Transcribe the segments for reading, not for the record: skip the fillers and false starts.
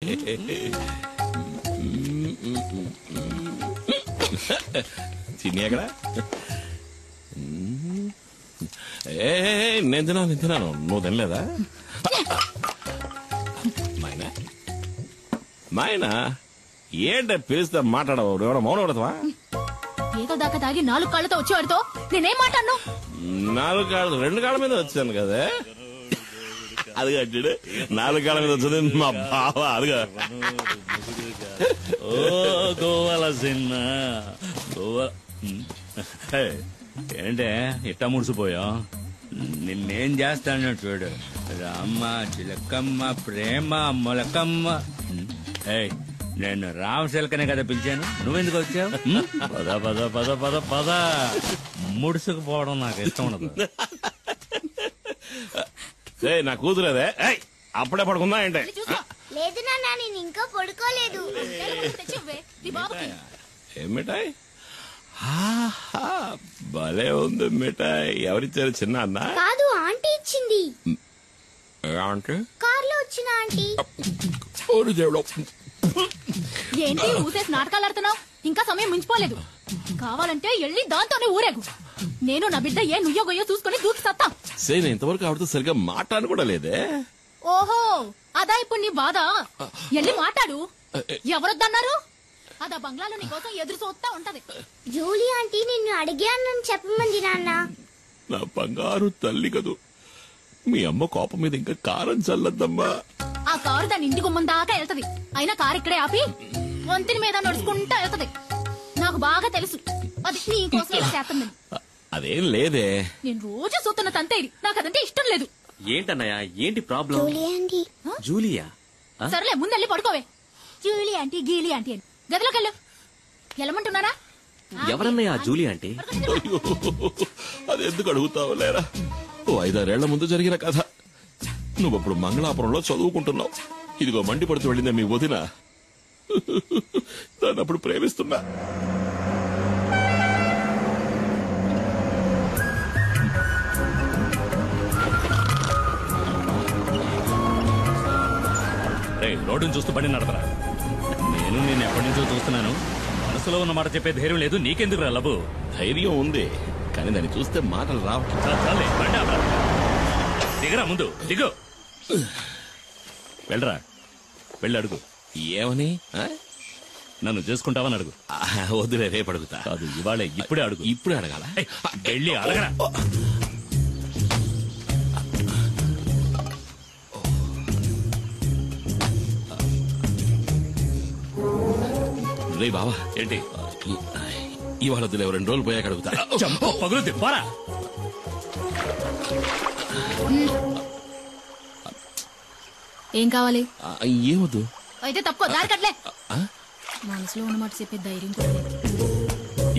తిని ఎక్కడ నేను తిన్నాను నువ్వు తినలేదా? మైనా మైనా ఏంట పిలిస్తే మాట్లాడవు ఎవడో మౌనం పడతావా? ఏదో దాకా తాగి 4 కాళ్ళతో వచ్చేవాడితో నేనేం మాట్లాడను? 4 కాళ్ళు 2 కాళ్ళ మీద వచ్చాను కదా. అది కట్టాడు 4 కాళ్ళ మీద వచ్చింది మా బావ. అదిగా ఓ గోవాల సిన్న గోవా ఏంటే ఇట్టా ముడిసిపోయా? నిన్నేం చేస్తాను చూడు. రామ్మ చిలకమ్మ ప్రేమ మొలకమ్మ. నేను రామ్ చిలకనే కదా పిలిచాను, నువ్వెందుకు వచ్చావు? పద పద పద పద పద. ముడుసుకుపోవడం నాకు ఇష్టం ఉండదు. నా కూతురేదే అప్పుడే పడుకుందా ఏంటే? లేదు నాన్న, నేను ఇంకా పడుకోలేదు. ఏం మిఠాయి? భలే ఉంది మిఠాయి. ఎవరిచ్చారు? చిన్న అన్న కాదు, ఆంటీ ఇచ్చింది. అంటే కార్లో వచ్చిన ఆంటీ. ఏంటి ఊసేసి నాటకాలు ఆడుతున్నావు? ఇంకా సమయం మించిపోలేదు. కావాలంటే వెళ్ళి దాంతోనే ఊరేగు. నేను నా బిడ్డ ఏ నుయ్యో గొయ్యో చూసుకుని దూకి సత్తా. నేను ఇంతవరకు ఆవిడతో సరిగ్గా మాట్లాడను కూడా లేదే. ఓహో, అదా ఇప్పుడు నీ బాధ? వెళ్ళి మాట్లాడు. ఎవరొద్దన్నారు? అదా బంగ్లాలో నీ కోసం ఎదురు చూస్తా ఉంటది. జూలీ ఆంటీ నిన్ను అడిగానని చెప్పమంది నాన్న. నా బంగారు తల్లి కదూ. మీ అమ్మ కోపం మీద ఇంకా కారం చల్లద్దమ్మా. ఆ కారు దాని ఇంటి గుమ్మం దాకా వెళ్తది. అయినా కారు ఇక్కడే ఆపి వంతిని మీద నడుచుకుంటా వెళ్తది. నాకు బాగా తెలుసు అది నీ కోసం ఇలా చేస్తుందని. అదేం లేదే. నేను రోజు చూస్తున్న తంతే ఇది. నాకు అదంటే ఇష్టం లేదు. ఏంటన్నయ్య, ఏంటి ప్రాబ్లం? Julie aunty. జూలియా? సరేలే, ముందెళ్ళి పడుకోవే. జూలీ ఆంటీ గీలీ ఆంటీ అని గదిలోకెళ్ళు. వెళ్ళమంటున్నారా? ఎవరన్నయ్య జూలీ అంటే? అది ఎందుకు అడుగుతావు లేరా? 5-6 ఏళ్ల ముందు జరిగిన కథ. నువ్వప్పుడు మంగళాపురంలో చదువుకుంటున్నావు. ఇదిగో మండి పడుతూ వెళ్ళిందే మీ వదిన. దాన్ని అప్పుడు ప్రేమిస్తున్నా. రోడ్డును చూస్తూ బండి నడపరా. నేను నిన్ను ఎప్పటి నుంచో చూస్తున్నాను. మనసులో ఉన్న మాట చెప్పే ధైర్యం లేదు నీకెందుకు రా లబు? ధైర్యం ఉంది, కానీ దాన్ని చూస్తే మాటలు రావట్లేదు. చాలే బండి ఆపరా. దిగరా, ముందు దిగు. వెళ్ళరా, వెళ్ళి అడుగు. ఏమని? నన్ను చేసుకుంటావని అడుగు. వద్దులే, రేపు అడుగుతా. కాదు, ఇవాళే, ఇప్పుడే అడుగు. ఇప్పుడే అడగాల? వెళ్ళి అడగరా. రే బావా, ఏంటి ఇవాళ వద్దులే, 2 రోజులు పోయాక అడుగుతా. పగులుద్ది పోరా. ఏం కావాలి? ఏమొద్దు. అయితే తప్పుకో, దారి కట్లే. మనసులో ఉన్నమాట చెప్పే ధైర్యం కూడా లేదు.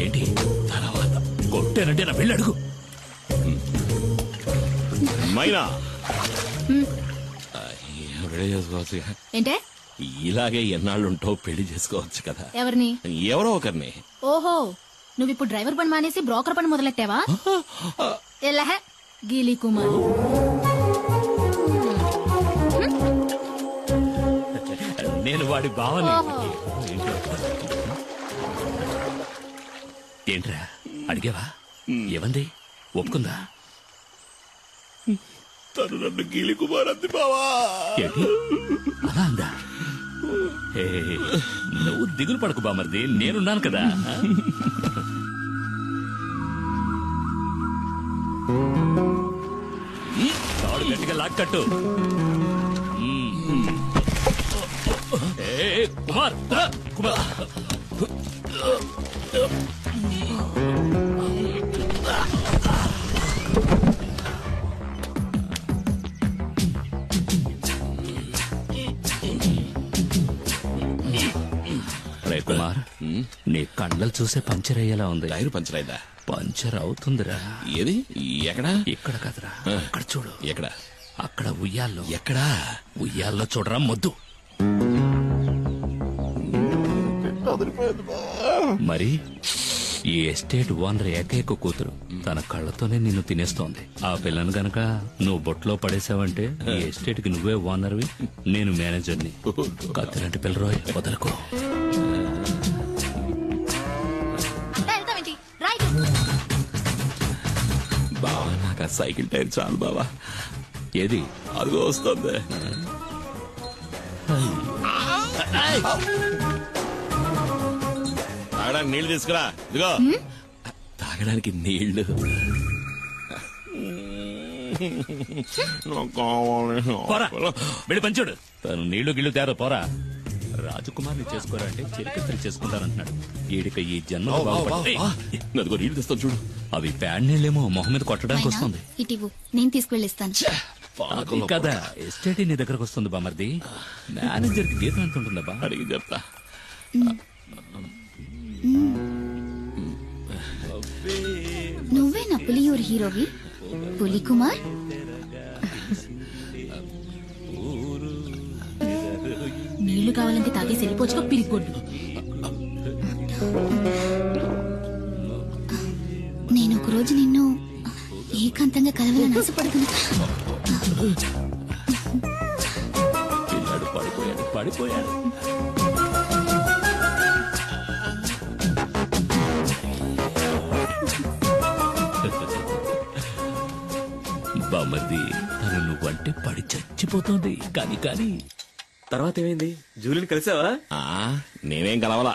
ఏంటి తర్వాత కొట్టేనంటే నా వెళ్ళి అడుగు. మైనా పెళ్లి చేసుకోవచ్చు. ఏంటే ఇలాగే ఎన్నాళ్ళుంటో పెళ్లి చేసుకోవచ్చు కదా. ఎవరిని? ఎవరో ఒకరిని. ఓహో, నువ్విప్పుడు డ్రైవర్ పని మానేసి బ్రోకర్ పని మొదలెట్టావా? ఎలహ గీలీ కుమార్. నేను వాడి బావని. ఏంట్రా అడిగావా? ఏమంది? ఒప్పుకుందా? తను నన్ను గీలి కుమార్ అంది బావా. ఏంటి అలా అందా? నువ్వు దిగులు పడకు బామర్ది, నేనున్నాను కదా. తాడు గట్టిగా లాక్కట్టు. కుమార్ కుమార్, కుమార్, నీ కళ్ళలు చూసే పంచర్ అయ్యేలా ఉంది. టైర్ పంచర్ అయిందా? పంచర్ అవుతుందిరా. ఏది? ఎక్కడా? ఇక్కడ కదరా, అక్కడ చూడు. ఎక్కడ? అక్కడ ఉయ్యాల్లో. ఎక్కడా? ఉయ్యాల్లో చూడరా మొద్దు. మరి ఈ ఎస్టేట్ ఓనర్ ఏకైక కూతురు తన కళ్ళతోనే నిన్ను తినేస్తోంది. ఆ పిల్లను గనక నువ్వు బొట్లో పడేసావంటే ఈ ఎస్టేట్ కి నువ్వే ఓనర్వి, నేను మేనేజర్ని. కత్తిలాంటి పిల్లరోయ్, వదలకు. బావా నాకు ఆ సైకిల్ టైర్ చాలు బావా. ఏది అదిగో వస్తుంది. తాగడానికి నీళ్లు తీసుకురా. ఇదిగో తాగడానికి నీళ్లు. పోరా, వెళ్ళి పంచుడు. తను నీళ్లు గిళ్ళు తేరా, పోరా. రాజకుమార్ని చేసుకోరా అంటే చిరకత్రి చేసుకుంటానంటున్నాడు. ఈడిక ఈ జన్మ అదిగో నీళ్లు తెస్తాను చూడు. అవి ప్యాడ్ నీళ్ళేమో మొహం మీద కొట్టడానికి వస్తుంది. ఇటివు, నేను తీసుకువెళ్ళిస్తాను. అది కదా ఎస్టేట్ నీ దగ్గరకు వస్తుంది బామర్ది. మేనేజర్ కి జీతం ఎంత ఉంటుందా? అడిగి చెప్తా. నువ్వే నా పులియూరు హీరోవి, పులి కుమార్. నీళ్లు కావాలంటే తాగేసి వెళ్ళిపోవచ్చుకో పిరిగొడ్డు. నేను ఒకరోజు నిన్ను ఏకాంతంగా కలవాలని ఆశపడుతున్నా. పిల్లాడు పడిపోయాడు. బామర్ది, తను నువ్వంటే పడి చచ్చిపోతుంది. కానీ తర్వాత ఏమైంది? జూలిని కలిసావా? నేనేం కలవలా.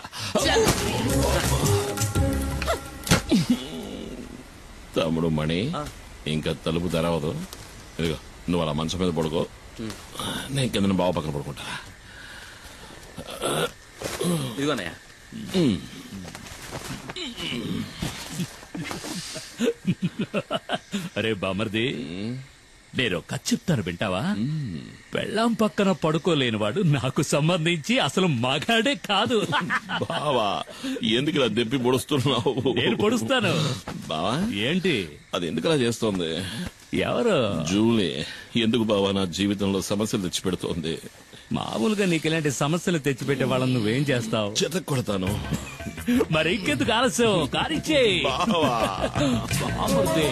తమ్ముడు మణి, ఇంకా తలుపు తెరవదు. ఇదిగో నువ్వు అలా మంచం మీద పడుకో, నేను కింద బావ పక్కన పడుకుంటా. ఇదిగోనయ్య. అరే బామర్ది, నేను కథ చెప్తాను వింటావా? పెళ్ళాం పక్కన పడుకోలేనివాడు నాకు సంబంధించి అసలు మగాడే కాదు. బావా ఎందుకు ఇలా దెప్పి పొడుస్తున్నావు? నేను పొడుస్తాను. బావా ఏంటి అది ఎందుకు ఇలా చేస్తోంది? ఎవరు? జూలీ. ఎందుకు బావా నా జీవితంలో సమస్యలు తెచ్చిపెడుతోంది? మామూలుగా నీకు ఇలాంటి సమస్యలు తెచ్చిపెట్టే వాళ్ళని నువ్వేం చేస్తావు? చెత్త కొడతాను. మరి ఇంకెందుకు ఆలస్యం? కారిచ్చేయి బావా. బామర్ది.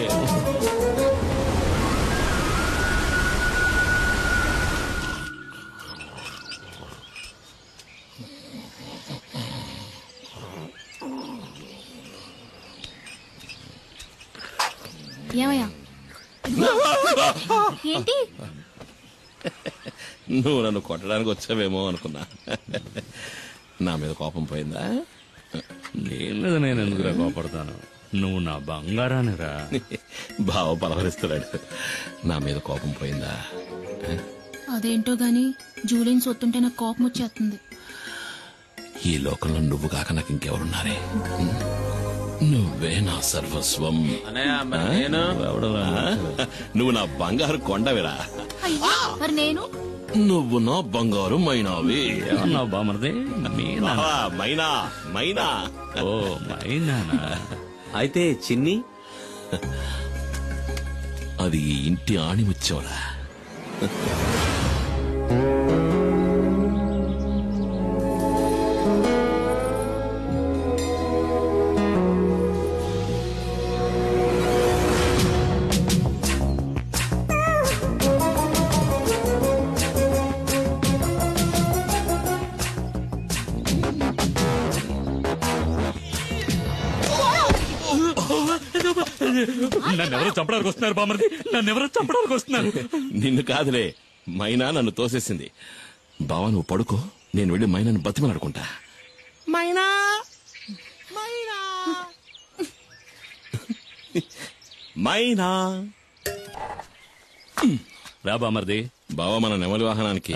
ఏమయ్యా? ఏంటి? నువ్వు నన్ను కొట్టడానికి వచ్చావేమో అనుకున్నా. నా మీద కోపం పోయిందా? నీ మీద నేను ఎందుకురా కోపడతాను? నువ్వు నా బంగారానిరా. బావ పలవరిస్తున్నాడు. నా మీద కోపం పోయిందా? అదేంటో గాని జూలిని సొత్తుంటే నాకు కోపం వచ్చేస్తుంది. ఈ లోకంలో నువ్వు కాక నాకు ఇంకెవరున్నారే? నువ్వే నా సర్వస్వం. నువ్వు నా బంగారు కొండవిరా. మరి నేను? నువ్వు నా బంగారు మైనావి. ఏమన్నావు బామర్ది? మీనా? మైనా మైనా. ఓ మైనానా? అయితే చిన్ని? అది ఈ ఇంటి ఆణిముచ్చోరా. నన్నెవరో చంపడానికి వస్తున్నారు బామర్ది, నన్నెవరో చంపడానికి వస్తున్నారు. నిన్ను కాదులే, మైనా నన్ను తోసేసింది. బావా నువ్వు పడుకో, నేను వెళ్ళి మైనాను బతిమలాడుకుంటా. మైనా మైనా మైనా. రా బామర్ది. బావా మన నెమలి వాహనానికి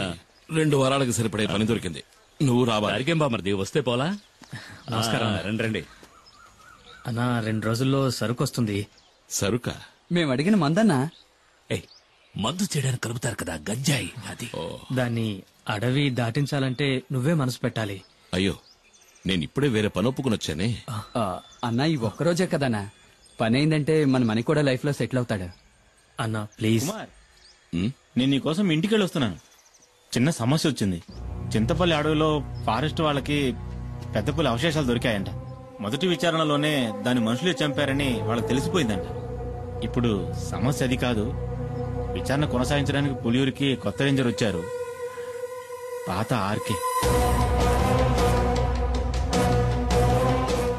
2 వారాలకు సరిపడే పని దొరికింది. నువ్వు రాబా. అరికేం బామర్ది, వస్తే పోలా. నమస్కారం. రండి రండి. అన్నా 2 రోజుల్లో సరుకు వస్తుంది. సరుకా? మేము అడిగిన మందన్నా. ఏయ్, మందు చేయడానికి కలుపుతారు కదా గంజాయి, అది. దాన్ని అడవి దాటించాలంటే నువ్వే మనసు పెట్టాలి. అయ్యో, నేను ఇప్పుడే వేరే పని ఒప్పుకుని వచ్చానే. అన్నా ఈ ఒక్కరోజే కదన్నా, పని అయిందంటే మన మనీ కూడా లైఫ్ లో సెటిల్ అవుతాడు. అన్నా ప్లీజ్. నేను నీకోసం ఇంటికి వెళ్ళి వస్తున్నాను. చిన్న సమస్య వచ్చింది. చింతపల్లి అడవిలో ఫారెస్ట్ వాళ్ళకి పెద్ద పులి అవశేషాలు దొరికాయంట. మొదటి విచారణలోనే దాని మనుషులే చంపారని వాళ్ళకి తెలిసిపోయిందంట. ఇప్పుడు సమస్య అది కాదు. విచారణ కొనసాగించడానికి పులియూరికి కొత్త రేంజర్ వచ్చారు, పాత ఆర్కే.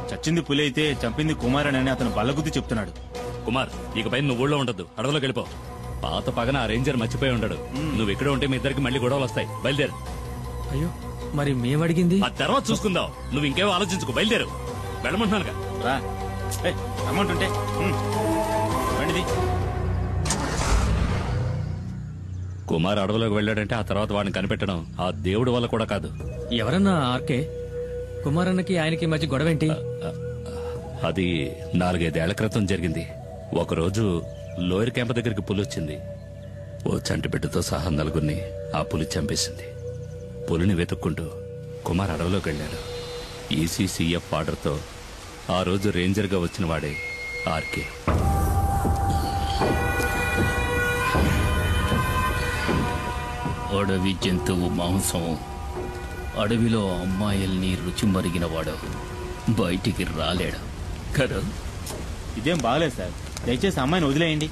చచ్చింది పులి అయితే చంపింది కుమారన్ అని అతను బల్లగుద్ది చెప్తున్నాడు. కుమార్, ఇకపై నువ్వు ఊళ్ళో ఉండద్దు, అడవిలోకి వెళ్ళిపో. పాత పగన ఆ రేంజర్ మర్చిపోయి ఉండడు. నువ్వు ఇక్కడ ఉంటే మీ ఇద్దరికి మళ్ళీ గొడవలు వస్తాయి. బయలుదేరు. అయ్యో, మరి మేమడిగింది ఆ తర్వాత చూసుకుందాం. నువ్వు ఇంకేమో ఆలోచించుకో, బయలుదేరు. వెళ్ళమంటున్నానుగా. రా, రమ్మంటుంటే బండిది. కుమార్ అడవిలోకి వెళ్ళాడంటే ఆ తర్వాత వాడిని కనిపెట్టడం ఆ దేవుడి వల్ల కూడా కాదు. ఎవరన్నా ఆర్కే? కుమారన్నకి ఆయనకి మధ్య గొడవేంటి? అది 4-5 ఏళ్ల క్రితం జరిగింది. ఒకరోజు లోయర్ క్యాంప్ దగ్గరికి పులి వచ్చింది. ఓ చంటి బిడ్డతో సహా 4గురిని ఆ పులి చంపేసింది. పులిని వెతుక్కుంటూ కుమార్ అడవిలోకి వెళ్ళాడు. ఈసీసీఎఫ్ ఆర్డర్తో ఆ రోజు రేంజర్గా వచ్చిన వాడే ఆర్కే. అడవి జంతువు మాంసం, అడవిలో అమ్మాయిల్ని రుచి మరిగినవాడు బయటికి రాలేడు కదా. ఇదేం బాగలేదు సార్, దయచేసి అమ్మాయిని వదిలేయండి.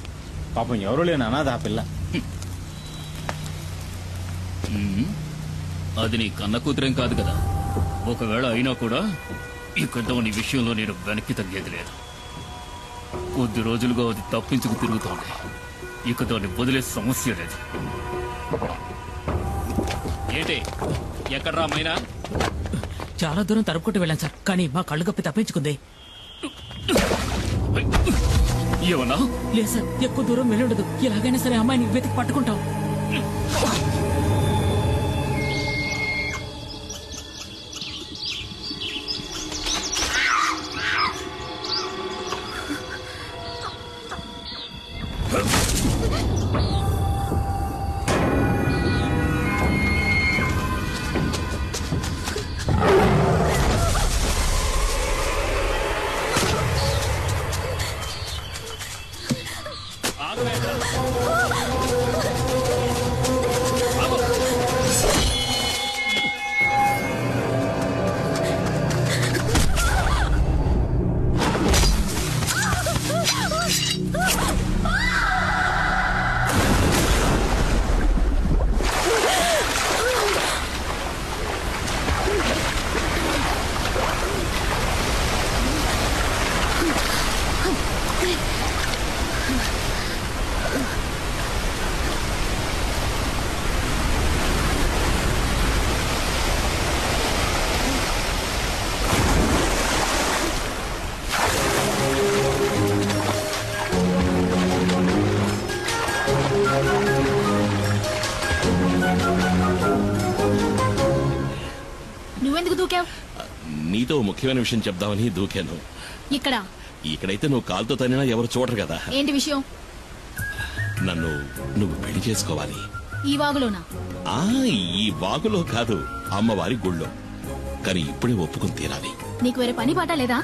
పాపం ఎవరో లేని అనాథ ఆ పిల్ల. అది నీ కన్న కూతురేం కాదు కదా. ఒకవేళ అయినా కూడా ఇక దాని విషయంలో నేను వెనక్కి తగ్గేది లేదు. కొద్ది రోజులుగా అది తప్పించుకు తిరుగుతోంది. ఇక దాన్ని వదిలే సమస్య లేదు. ఏంటి, ఎక్కడ్రా మైనా? చాలా దూరం తరుపుకుంటూ వెళ్ళాను సార్, కానీ మా కళ్ళు కప్పి తప్పించుకుంది. ఏమన్నా? లేదు సార్, ఎక్కువ దూరం వెళ్ళుండదు. ఎలాగైనా సరే అమ్మాయిని వెతికి పట్టుకుంటాం. నువ్వెందుకు దూకావు? నీతో ముఖ్యమైన విషయం చెప్దామని దూకాను. ఇక్కడైతే నువ్వు కాలుతో తనినా ఎవరు చూడరు కదా. ఏంటి విషయం? నన్ను నువ్వు పెళ్లి చేసుకోవాలి. ఈ వాగులోనా? ఈ వాగులో కాదు, అమ్మవారి గుళ్ళో. కానీ ఇప్పుడే ఒప్పుకుని తీరాలి. నీకు వేరే పని పాట లేదా?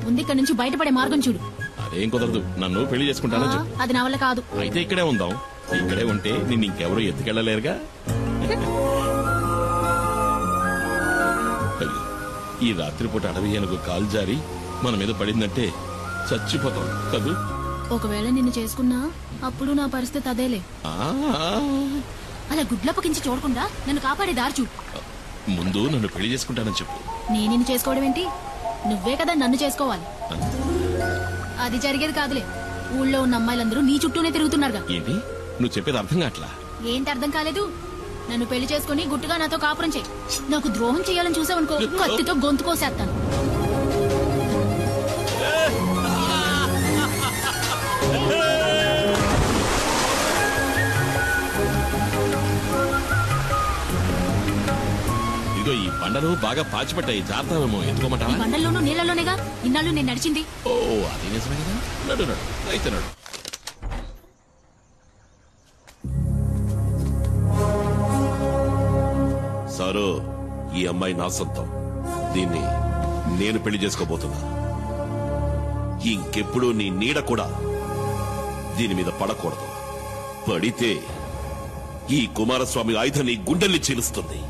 ముందిక్కడి నుంచి బయటపడే మార్గం చూడు. అదేం కుదరదు. నన్ను పెళ్లి చేసుకుంటానని చెప్పు. అది నా వల్ల కాదు. అయితే ఇక్కడే ఉందాం. ఇక్కడే ఉంటే నిన్ను ఇంకెవరూ ఎత్తుకెళ్లలేరుగా. ఈ రాత్రిపూట అడవి ఏనుగు కాలు జారి మన మీద పడిందంటే చచ్చిపోతాం కదూ. ఒకవేళ నిన్ను చేసుకున్నా అప్పుడు నా పరిస్థితి అదేలే. అలా గుడ్లప్పకించి చూడకుండా నన్ను కాపాడే దారి చూడు. ముందు నన్ను పెళ్లి చేసుకుంటానని చెప్పు. నేను నిన్ను చేసుకోవడం ఏంటి? నువ్వే కదా నన్ను చేసుకోవాలి. అది జరిగేది కాదులే. ఊళ్ళో ఉన్న అమ్మాయిలందరూ నీ చుట్టూనే తిరుగుతున్నారుగా. ఏంటి నువ్వు చెప్పేది అర్థం కావట్లా? ఏంటి అర్థం కాలేదు? నన్ను పెళ్లి చేసుకుని గుట్టుగా నాతో కాపురం చేయి. నాకు ద్రోహం చేయాలని చూసావనుకో, కత్తితో గొంతు కోసేస్తాను. ఇదిగో ఈ బండలు బాగా పాచిపట్టాయి, జాగ్రత్తమేమో. ఎత్తుకోమంటావా? బండల్లోనూ నీళ్లలోనేగా ఇన్నాళ్ళు నేను నడిచింది. ఓ అది నిజమే కదా. నడు నడు అయితే నడు. సారు, ఈ అమ్మాయి నా సొంతం. దీన్ని నేను పెళ్లి చేసుకోబోతున్నా. ఇంకెప్పుడు నీ నీడ కూడా దీని మీద పడకూడదు. పడితే ఈ కుమారస్వామి ఆయుధం నీ గుండెల్ని చీలుస్తుంది.